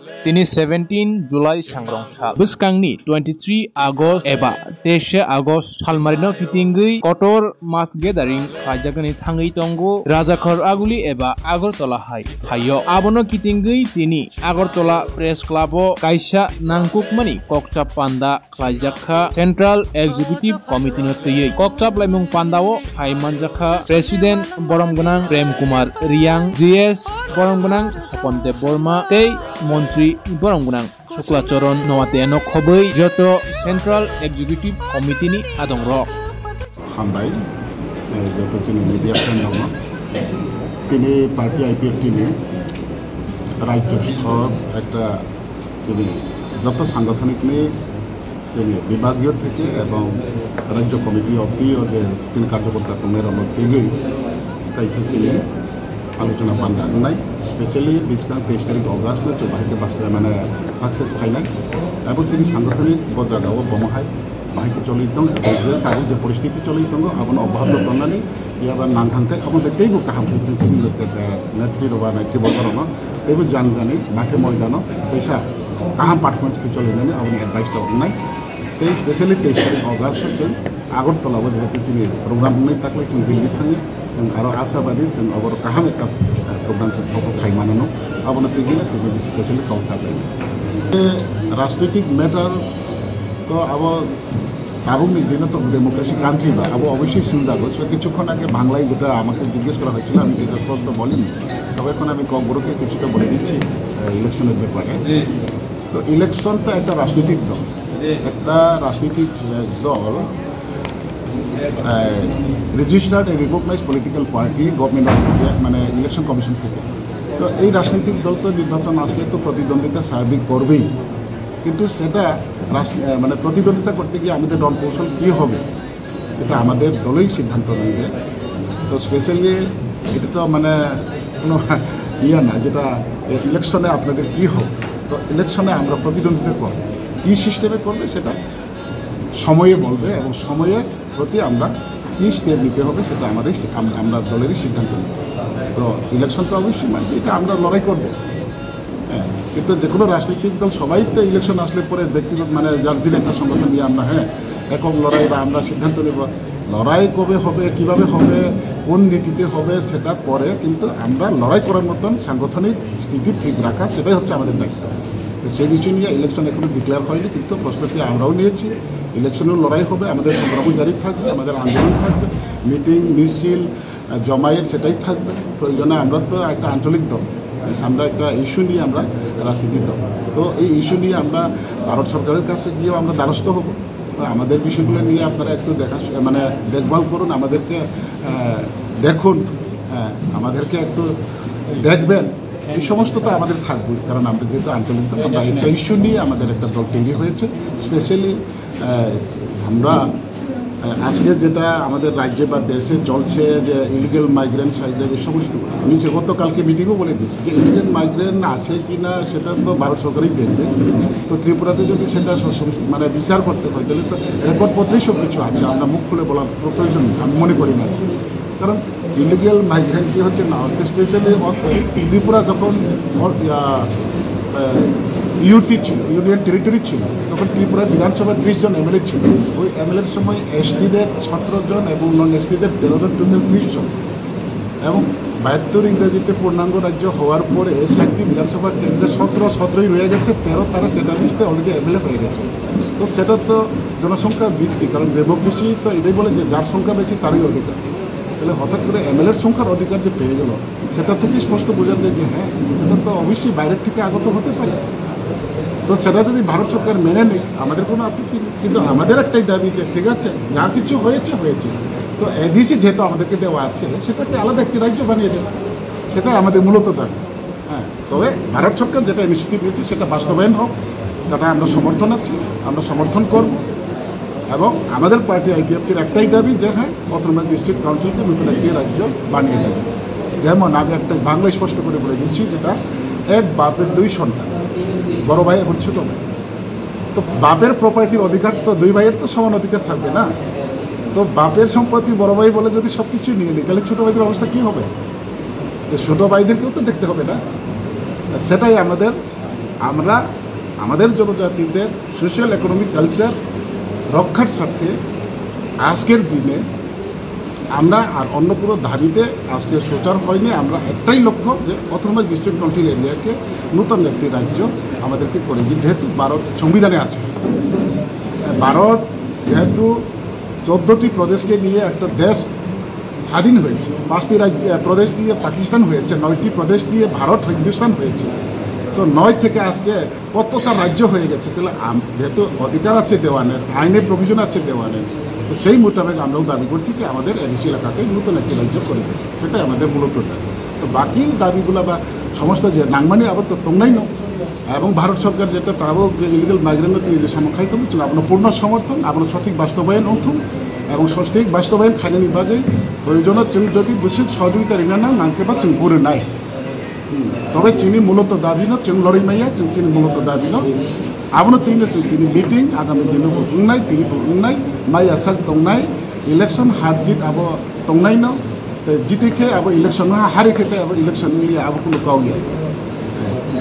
Tini 17 July sangrong sal. Buskangni 23 August eba 23 August salmarino kitingui kotor mas gathering khajakani thangai tongo Rajakhor Aguli eba Agartala hai. Hayo abono kitingui tini Agartala Press Club o kaisa nangkukmani kokchap panda khajakha Central Executive Committee no tiyei. Kokchap laimung panda o hai manjakha President Boromgunang Prem Kumar Riang GS Boromgunang Soponte Borma tei Montri Boromgunang Suklacharan Nowateano Khobei Joto Central Executive Committee ni adong ro Hambai joto kini media friend dong tini party IPF tini রাজ্য সব একটা যত সাংগঠনিক নিয়ে বিভাগীয় থেকে এবং রাজ্য কমিটি অব্দি যে তিন কার্যকর্তা কমের মধ্যেই কাইসে চিনি আলোচনা পান্ডা নাই স্পেশালি 23 তারিখ অগাস্ট में बाहिके बास्ते माने सक्सेस खाइनाय এবং তিনি সাংগঠনিক বজাগাও বমহাই बाहिके चलित दं ताबो जे परिस्थिति चलित दं आबन अभाव दंनानै याबा नांथांथाय आबन बेतैबो काहाम फैसन चिनि लते नेत्री रबा नायति बकरनो तेबो जानजानि माथे मैदानो पैसा काहाम पारफरमेंस के चलिनानै आबन एडभाइस दंनाय ते स्पेशली 23 तारिख अगास्ट जों आगरतलाबो जेहेतु चिनि प्रोग्राम नै ताकले जों दिल्ली थाङो जों आरो आशाबादी जों अगर काहाम एक प्रोग्राम से सफल खाइमानो आबन तिगिला ते स्पेशली काउसाबे राजनीतिक मैटर तो अब আবু মিদিনা তো ডেমোক্রেসি কান্ট্রি বা আবু অবশ্যই শুনজাবো সো কিছুক্ষণ আগে বাংলায় যেটা আমাকে জিজ্ঞেস করা হয়েছিল আমি যেটা স্পষ্ট বলিনি তবে এখন আমি বড়কে কিছুটা বলে দিচ্ছি ইলেকশনের ব্যাপারে তো ইলেকশন তো একটা রাজনৈতিক দল একটা রাজনৈতিক দল registered and recognised political party government of India মানে ইলেকশন কমিশন থেকে তো এই রাজনৈতিক দল তো নির্বাচন আসলে তো প্রতিদ্বন্দ্বিতা স্বাভাবিক করবেই কিন্তু সেটা মানে প্রতিদ্বন্দ্বিতা করতে গিয়ে আমাদের দল কৌশল কী হবে এটা আমাদের দলই সিদ্ধান্ত নেবে তো স্পেশালি এটা তো মানে কোনো ইয়ে না যেটা ইলেকশনে আপনাদের কী হবে তো ইলেকশনে আমরা প্রতিদ্বন্দ্বিতা করব কী সিস্টেমে করবে সেটা সময়ে বলবে এবং সময়ের প্রতি আমরা কী স্টেপ নিতে হবে সেটা আমরা দলেরই সিদ্ধান্ত নেব তো ইলেকশন তো অবশ্যই মানে এটা আমরা লড়াই করবো কিন্তু যে কোনো রাজনৈতিক দল সবাই তো ইলেকশন আসলে পরে ব্যক্তিগত মানে যার দিন একটা সংগঠন নিয়ে আমরা একক লড়াই বা আমরা সিদ্ধান্ত নেব লড়াই কবে হবে কীভাবে হবে কোন নীতিতে হবে সেটা পরে কিন্তু আমরা লড়াই করার মতন সাংগঠনিক স্থিতি ঠিক রাখা সেটাই হচ্ছে আমাদের দায়িত্ব সেই বিষয় নিয়ে ইলেকশন এখনো ডিক্লেয়ার হয়নি কিন্তু প্রস্তুতি আমরাও নিয়েছি ইলেকশনেও লড়াই হবে আমাদের সংগ্রাম জারি থাকবে আমাদের আন্দোলন থাকবে মিটিং মিছিল জমায়েত সেটাই থাকবে প্রয়োজনে আমরা তো একটা আঞ্চলিক দল আমরা একটা ইস্যু নিয়ে আমরা রাজনীতি দল তো এই ইস্যু নিয়ে আমরা ভারত সরকারের কাছে গিয়েও আমরা দ্বারস্থ হব আমাদের বিষয়গুলো নিয়ে আপনারা একটু মানে দেখভাল করুন আমাদেরকে দেখুন আমাদেরকে একটু দেখবেন এই সমস্ত তো আমাদের থাকবে কারণ আমরা যেহেতু আঞ্চলিক দল আমরা একটা ইস্যু নিয়ে আমাদের একটা দল তৈরি হয়েছে স্পেশালি আমরা আজকে যেটা আমাদের রাজ্যে বা দেশে চলছে যে ইলিগাল মাইগ্রেন্ট সাইডে এই সমস্ত আমি যে গতকালকে মিটিংও বলে দিচ্ছি যে ইলিগাল মাইগ্রেন্ট আছে কি না সেটা তো ভারত সরকারই দেখবে তো ত্রিপুরাতে যদি সেটা মানে বিচার করতে হয় তাহলে তো রেকর্ডপত্রেই সব কিছু আছে আমরা মুখ খুলে বলার প্রয়োজন আমি মনে করি না কারণ ইলিগাল মাইগ্রেন্ট কি হচ্ছে না হচ্ছে স্পেশালি ত্রিপুরা যখন ইউটি ছিল ইউনিয়ন টেরিটরি ছিল তখন ত্রিপুরা বিধানসভার 30 জন এমএলএ ছিল ওই এমএলএর সময় এসটিদের 17 জন এবং নন এসটিদের 13 জন টোটাল 30 জন এবং 72 ইংরেজিতে পূর্ণাঙ্গ রাজ্য হওয়ার পরে 60টি বিধানসভা কেন্দ্রে 17ই রয়ে গেছে 13 তারা টেটালিস্টে অলরেডি এমএলএ হয়ে গেছে তো সেটা তো জনসংখ্যা বৃদ্ধি কারণ ডেমোক্রেসি তো এটাই বলে যে যার সংখ্যা বেশি তারই অধিকার তাহলে হঠাৎ করে এমএলএর সংখ্যার অধিকার যে পেয়ে গেল সেটা থেকে স্পষ্ট বোঝা যায় যে হ্যাঁ সেটা তো অবশ্যই বাইরের থেকে আগত হতে পারে তো সেটা যদি ভারত সরকার মেনে নেয় আমাদের কোনো আপত্তি নেই কিন্তু আমাদের একটাই দাবি যে ঠিক আছে যা কিছু হয়েছে তো এডিসি যেহেতু আমাদেরকে দেওয়া আছে সেটাকে আলাদা একটি রাজ্য বানিয়ে দেবে সেটাই আমাদের মূলত দাবি হ্যাঁ তবে ভারত সরকার যেটা ইনিশিয়েটিভ নিয়েছে সেটা বাস্তবায়ন হোক সেটা আমরা সমর্থন আছি আমরা সমর্থন করব এবং আমাদের পার্টি আইপিএফটির একটাই দাবি যে হ্যাঁ অটোনমাস ডিস্ট্রিক্ট কাউন্সিলকে নতুন একটি রাজ্য বানিয়ে দেবে যেমন আমি একটা বাংলা স্পষ্ট করে বলে দিচ্ছি যেটা এক বাপের 2 সন্তান বড় ভাই এবং ছোট ভাই তো বাপের প্রপার্টির অধিকার তো 2 ভাইয়ের তো সমান অধিকার থাকবে না তো বাপের সম্পত্তি বড় ভাই বলে যদি সব কিছু নিয়ে নিই তাহলে ছোটো ভাইদের অবস্থা কী হবে ছোটো ভাইদেরকেও তো দেখতে হবে না সেটাই আমাদের আমরা আমাদের জনজাতিদের সোশ্যাল ইকোনমিক কালচার রক্ষার স্বার্থে আজকের দিনে আমরা আর অন্য কোনো দাবিতে আজকে সোচার হয়নি। আমরা একটাই লক্ষ্য যে অটোনমাস ডিস্ট্রিক্ট কাউন্সিল এরিয়াকে নতুন একটি রাজ্য আমাদেরকে করে দিই, যেহেতু ভারত সংবিধানে আছে। ভারত যেহেতু 14টি প্রদেশকে নিয়ে একটা দেশ স্বাধীন হয়েছে, 5টি প্রদেশ দিয়ে পাকিস্তান হয়েছে, 9টি প্রদেশ দিয়ে ভারত হিন্দুস্তান হয়েছে। তো 9 থেকে আজকে কতটা রাজ্য হয়ে গেছে। তাহলে যেহেতু অধিকার আছে দেওয়ানের, আইনের প্রভিশন আছে দেওয়ানের, তো সেই মোতাবেক আমরাও দাবি করছি যে আমাদের এডিসি এলাকাকে নতুন একটি রাজ্য করে দেবে, সেটাই আমাদের মূলত দাবি। তো বাকি দাবিগুলো বা সমস্ত যে নাংমানি আবার তো টংনাই ন এবং ভারত সরকার যেটা তাও যে ইলিগাল মাইগ্রেন্ট যে সামখাইতে বুঝছেন আপনার পূর্ণ সমর্থন, আপনার সঠিক বাস্তবায়ন অন্থম এবং সঠিক বাস্তবায়ন খাইনানি বাগै প্রয়োজন যদি বৈশ্বিক সহযোগিতা রিনা নাংকে বা চিং পুরো নাই। তবে চিনি মূলত দাবি ন চিং লড়াই মাইয়া চিনি মূলত দাবি ন আবনো তিনি মিটিং আগামী দিনে বুংনাই তিনি বুংনাই মাই আসাক দंनाय इलेक्शन हार जीत अब दंनाय न जितेखे अब इलेक्शन हारेखे अब इलेक्शन अब कोनो गावलिया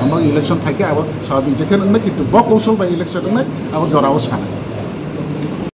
हम इलेक्शन थाके अब स्वाभाविक जेखे किन्तु ब कौशल बा इलेक्शन अब जराव साना